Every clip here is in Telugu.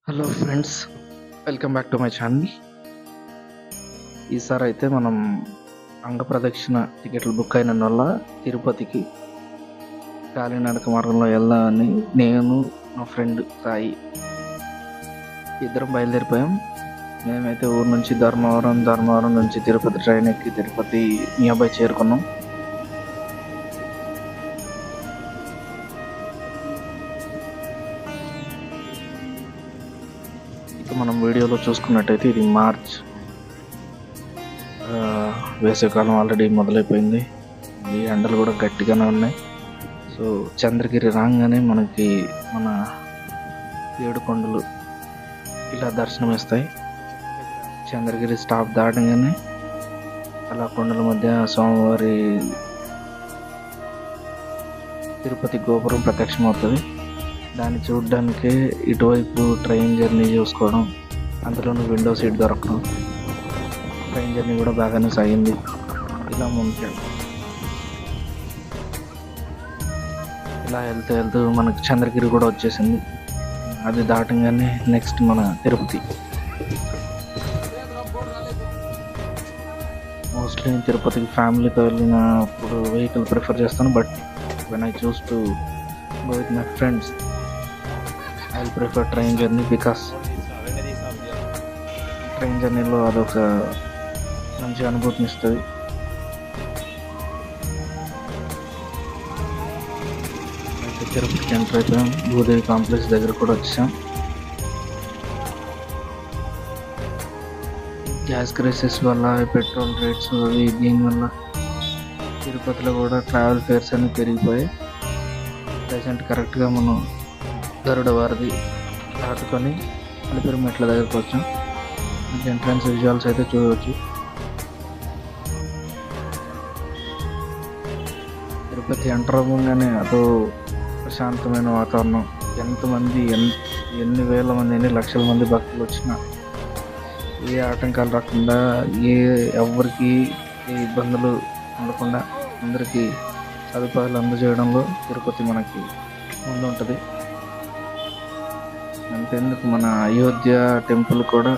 Hello friends, welcome back to my channel. ఈసారి అయితే మనం అంగప్రదక్షిణ టికెట్లు బుక్ అయిన వల్ల తిరుపతికి కాలినడక మార్గంలో వెళ్దామని నేను మా ఫ్రెండ్ సాయి ఇద్దరం బయలుదేరిపోయాం. మేమైతే ఊరు నుంచి ధర్మవరం నుంచి తిరుపతి ట్రైన్ ఎక్కి తిరుపతి నియర్ బై చేరుకున్నాం. ఇక మనం వీడియోలో చూసుకున్నట్టయితే ఇది మార్చ్, వేసవికాలం ఆల్రెడీ మొదలైపోయింది. ఈ ఎండలు కూడా గట్టిగానే ఉన్నాయి. సో చంద్రగిరి రాగానే మనకి మన 7 కొండలు ఇలా దర్శనం ఇస్తాయి. చంద్రగిరి స్టాప్ దాటగానే అలా కొండల మధ్య స్వామివారి తిరుపతి గోపురం ప్రత్యక్షమవుతుంది. దాన్ని చూడడానికి ఇటువైపు ట్రైన్ జర్నీ చూసుకోవడం, అందులోనూ విండో సీట్ దొరకడం, ట్రైన్ జర్నీ కూడా బాగానే సాగింది. ఇలా వెళ్తూ మనకి చంద్రగిరి కూడా వచ్చేసింది. అది దాటంగానే నెక్స్ట్ మన తిరుపతి. మోస్ట్లీ తిరుపతికి ఫ్యామిలీతో వెళ్ళినప్పుడు వెహికల్ ప్రిఫర్ చేస్తాను. But when I choose to go with my friends I will prefer train journey, because train జర్నీలో అదొక మంచి అనుభూతిని ఇస్తుంది. అయితే తిరుపతికి ఎంటర్ అయిపోయాం. భూదేవి కాంప్లెక్స్ దగ్గర కూడా వచ్చాం. గ్యాస్ క్రైసిస్ వల్ల, పెట్రోల్ రేట్స్ అవి దీనివల్ల తిరుపతిలో కూడా ట్రావెల్ ఫేర్స్ అన్ని పెరిగిపోయాయి. ప్రజెంట్ కరెక్ట్గా మనం గరుడ వారిది దాటుకొని అలిపిరి మెట్ల దగ్గరకు వచ్చాం. ఎంట్రన్స్ విజువల్స్ అయితే చూడవచ్చు. తిరుపతి ఎంటర్ అవ్వగానే అదో ప్రశాంతమైన వాతావరణం. ఎన్ని వేల మంది, ఎన్ని లక్షల మంది భక్తులు వచ్చినా ఏ ఆటంకాలు రాకుండా, ఎవరికి ఏ ఇబ్బందులు ఉండకుండా అందరికీ సదుపాయాలు అందజేయడంలో తిరుపతి మనకి ముందు ఉంటుంది. అంతేందుకు మన అయోధ్య టెంపుల్ కూడా,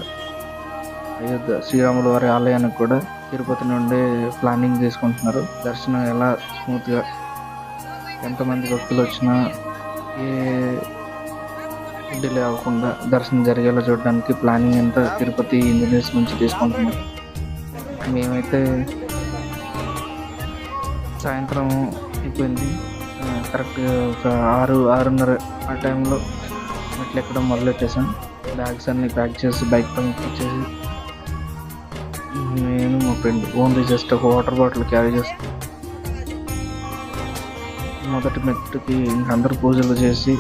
అయోధ్య శ్రీరాముల వారి ఆలయానికి కూడా తిరుపతి నుండే ప్లానింగ్ చేసుకుంటున్నారు. దర్శనం ఎలా స్మూత్గా, ఎంతమంది భక్తులు వచ్చినా ఏ డిలే అవ్వకుండా దర్శనం జరిగేలా చూడడానికి ప్లానింగ్ అంతా తిరుపతి ఇంజనీర్స్ నుంచి తీసుకుంటున్నారు. మేమైతే సాయంత్రం అయిపోయింది, కరెక్ట్గా ఒక 6-6:30 ఆ టైంలో మెట్లు ఎక్కడం మొదలెట్టేసాం. బ్యాగ్స్ అన్నీ ప్యాక్ చేసి బైక్ పైన ఇచ్చేసి నేను మా ఫ్రెండ్ ఓన్లీ జస్ట్ ఒక వాటర్ బాటిల్ క్యారీ చేస్తాం. మొదటి మెట్టుకి అందరూ పూజలు చేసి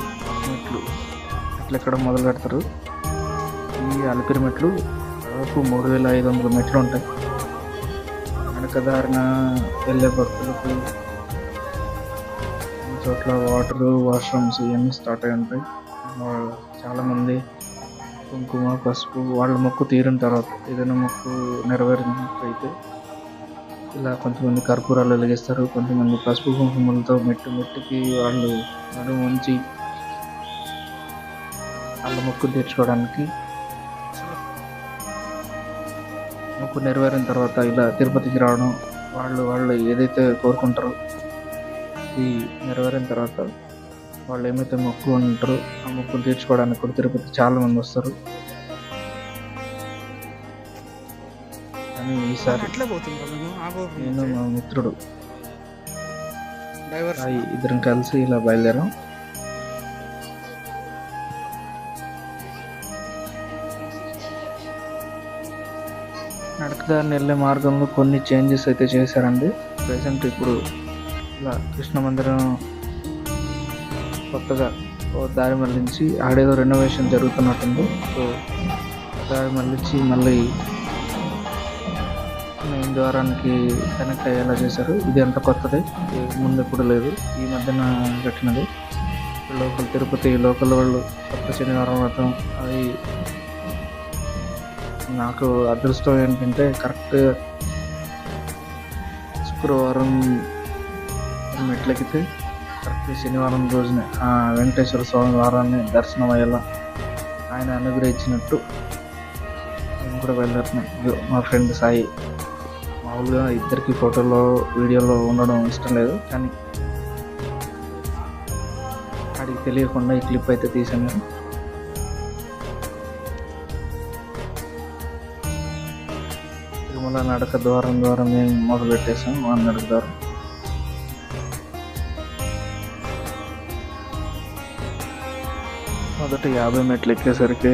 మెట్లు ఎక్కడం మొదలు పెడతారు. ఈ అలిపిరి మెట్లు దాదాపు 3500 మెట్లు ఉంటాయి. నడకదారిన వెళ్ళే భక్తులకు చోట్ల వాటరు, వాష్రూమ్స్ ఇవన్నీ స్టార్ట్ అయి ఉంటాయి. చాలామంది కుంకుమ, పసుపు వాళ్ళ మొక్కు తీరిన తర్వాత, ఏదైనా మొక్కు నెరవేరినట్లయితే ఇలా కొంతమంది కర్పూరాలు వెలిగిస్తారు. కొంతమంది పసుపు కుంకుమలతో మెట్టుకి వాళ్ళు నడుము ఉంచి వాళ్ళ మొక్కు తీర్చుకోవడానికి, మొక్కు నెరవేరిన తర్వాత ఇలా తిరుపతికి రావడం, వాళ్ళు ఏదైతే కోరుకుంటారో ఈ నెరవేరిన తర్వాత వాళ్ళు ఏమైతే మొక్కు ఉంటారో ఆ మొక్కులు తీర్చుకోవడానికి కూడా తిరుపతి చాలా మంది వస్తారు. కానీ ఈసారి నేను మా మిత్రుడు ఇద్దరం కలిసి ఇలా బయలుదేరాం. నడకదారిని వెళ్ళే మార్గంలో కొన్ని చేంజెస్ అయితే చేశారండి. ప్రజెంట్ ఇప్పుడు ఇలా కృష్ణ మందిరం కొత్తగా దారి మళ్ళించి ఆడేదో రెనోవేషన్ జరుగుతున్నట్టుంది. సో దారి మళ్ళించి మళ్ళీ మెయిన్ ద్వారానికి కనెక్ట్ అయ్యేలా చేశారు. ఇది అంత కొత్తదే, ముందు ఎప్పుడు లేదు, ఈ మధ్యన కట్టినది. తిరుపతి లోకల్ వాళ్ళు కొత్త శనివారం వ్రతం అది. నాకు అదృష్టం ఏంటంటే కరెక్ట్ శుక్రవారం మెట్లెక్కితే కరెక్ట్ శనివారం రోజునే వెంకటేశ్వర స్వామి వారాన్ని దర్శనం అయ్యేలా ఆయన అనుగ్రహించినట్టు నేను కూడా బయలుదేరుతున్నాను. మా ఫ్రెండ్ సాయి. మామూలుగా ఇద్దరికి ఫోటోలో వీడియోలో ఉండడం ఇష్టం లేదు, కానీ వాడికి తెలియకుండా ఈ క్లిప్ అయితే తీసాను. తిరుమల నడక ద్వారం మేము మొదలు పెట్టేసాం. మా నడక ద్వారం మొదట 50 మెట్లు ఎక్కేసరికి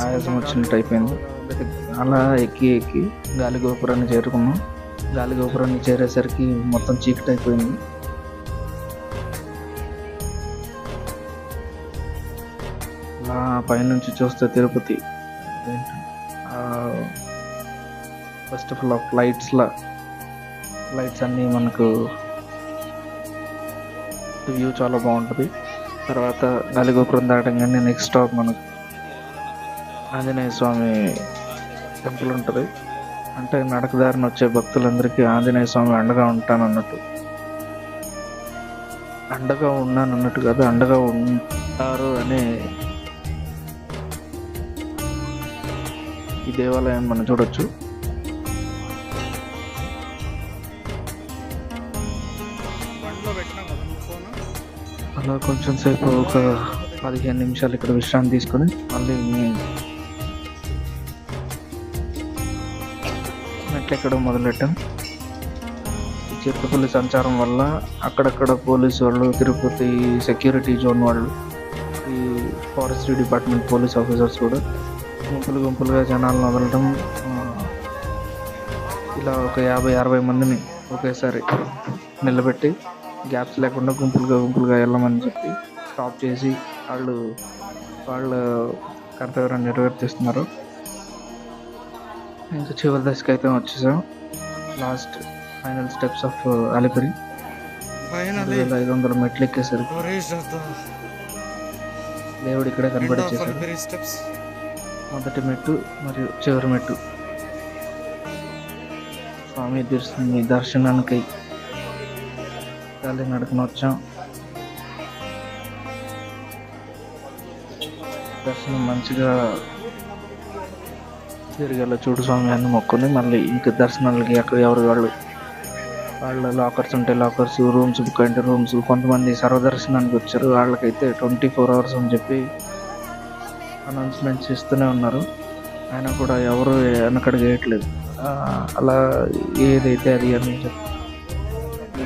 ఆయాసం వచ్చినట్టు అయిపోయింది. అలా ఎక్కి గాలి గోపురాన్ని చేరుకున్నాం. గాలి గోపురాన్ని చేరేసరికి మొత్తం చీకటి అయిపోయింది. అలా పైనుంచి చూస్తే Tirupati first of all lights అన్నీ మనకు వ్యూ చాలా బాగుంటుంది. తర్వాత గాలిగోపురం దాటంగానే నెక్స్ట్ స్టాప్ మనకు ఆంజనేయ స్వామి టెంపుల్ ఉంటుంది. అంటే నడకదారిన వచ్చే భక్తులందరికీ ఆంజనేయ స్వామి అండగా ఉంటానన్నట్టు, అండగా ఉన్నానన్నట్టు కాదు, అండగా ఉంటారు అనే ఈ దేవాలయాన్ని మనం చూడొచ్చు. అలా కొంచెం సేపు ఒక 15 నిమిషాలు ఇక్కడ విశ్రాంతి తీసుకొని మళ్ళీ మెట్లు ఎక్కడం మొదలెట్టాం. ఈ చిరుతపల్లి సంచారం వల్ల అక్కడక్కడ పోలీసు వాళ్ళు, తిరుపతి సెక్యూరిటీ జోన్ వాళ్ళు, ఈ ఫారెస్ట్రీ డిపార్ట్మెంట్ పోలీస్ ఆఫీసర్స్ కూడా గుంపులుగా జనాలను వదలడం, ఇలా ఒక 50-60 మందిని ఒకేసారి నిలబెట్టి గ్యాప్స్ లేకుండా గుంపులుగా వెళ్ళమని చెప్పి స్టాప్ చేసి వాళ్ళ కర్తవ్యాన్ని నెరవేర్తిస్తున్నారు. ఇంకా చివరి దశకి అయితే వచ్చేసాం. Last final steps of Alipiri. 2500 మెట్లు ఎక్కేసరికి దేవుడు ఇక్కడే కనబడిచ్చేసారు. మొదటి మెట్టు మరియు చివరి మెట్టు స్వామి దర్శనానికి నడకన వచ్చాం. దర్శనం మంచిగా జరిగేలా చూడు స్వామి అని మొక్కుని మళ్ళీ ఇంకా దర్శనాలకి అక్కడ ఎవరు వాళ్ళ లాకర్స్ ఉంటే లాకర్స్, రూమ్స్ బుక్ అంటే రూమ్స్. కొంతమంది సర్వదర్శనానికి వచ్చారు, వాళ్ళకైతే 24 hours అని చెప్పి అనౌన్స్మెంట్స్ ఇస్తూనే ఉన్నారు. ఆయన కూడా ఎవరు వెనకడుగు వేయట్లేదు. అలా ఏదైతే అది అని చెప్పి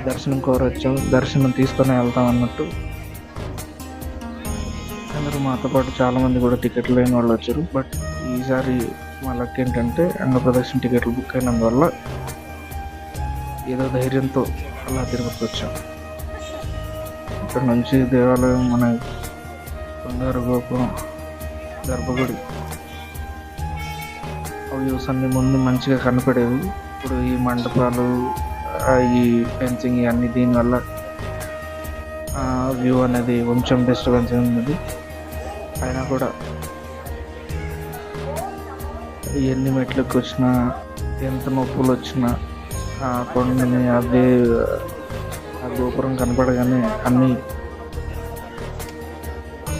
దర్శనం కోరొచ్చాం, దర్శనం తీసుకొని వెళ్తాం అన్నట్టు అందరూ మాతో పాటు చాలామంది కూడా టికెట్లు లేని వాళ్ళు వచ్చారు. బట్ ఈసారి మా లక్ ఏంటంటే అంగప్రదక్షిణ టికెట్లు బుక్ అయినందువల్ల ఏదో ధైర్యంతో అలా తిరుపతికి వచ్చాం. ఇక్కడ నుంచి దేవాలయం, మన బంగారు గోపురం, గర్భగుడి, వ్యూస్ అన్ని ముందు మంచిగా కనపడేవి. ఇప్పుడు ఈ మండపాలు, ఈ ఫెన్సింగ్ ఇవన్నీ దీనివల్ల వ్యూ అనేది కొంచెం డిస్టర్బెన్స్ ఉన్నది. అయినా కూడా ఎన్ని మెట్లకు వచ్చినా, ఎంత నొప్పులు వచ్చినా, ఆ కొండని అదే ఆ గోపురం కనపడగానే అన్నీ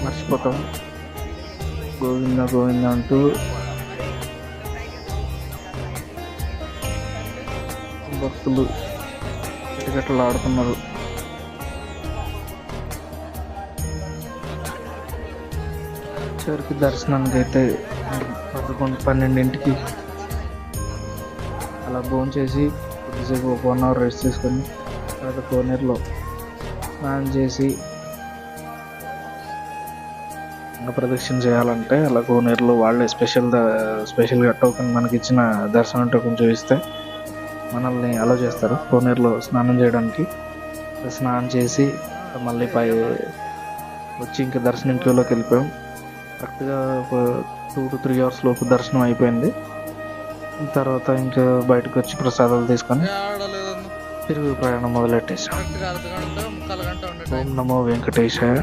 మర్చిపోతాం. గోవింద అంటూ భక్తులు టికెట్లు ఆడుతున్నారు. చివరికి దర్శనానికి అయితే 11-12ంటికి అలా భోంచేసి కొద్దిసేపు 1 hour రెస్ట్ తీసుకొని తర్వాత కోనేరులో స్నానం చేసి ఇంకా ప్రదక్షిణ చేయాలంటే అలా కోనేరులో వాళ్ళే స్పెషల్గా టోకెన్ మనకి ఇచ్చిన దర్శనం టోకెన్ చూపిస్తే మనల్ని అలో చేస్తారు కోనేరులో స్నానం చేయడానికి. స్నానం చేసి మళ్ళీ వచ్చి ఇంకా దర్శనం క్యూలోకి వెళ్ళిపోయాం. కరెక్ట్గా ఒక 2 to 3 hours లోపు దర్శనం అయిపోయింది. తర్వాత ఇంకా బయటకు వచ్చి ప్రసాదాలు తీసుకొని తిరుగు ప్రయాణం మొదలెట్టేసాం. ఓం నమో వెంకటేశాయ.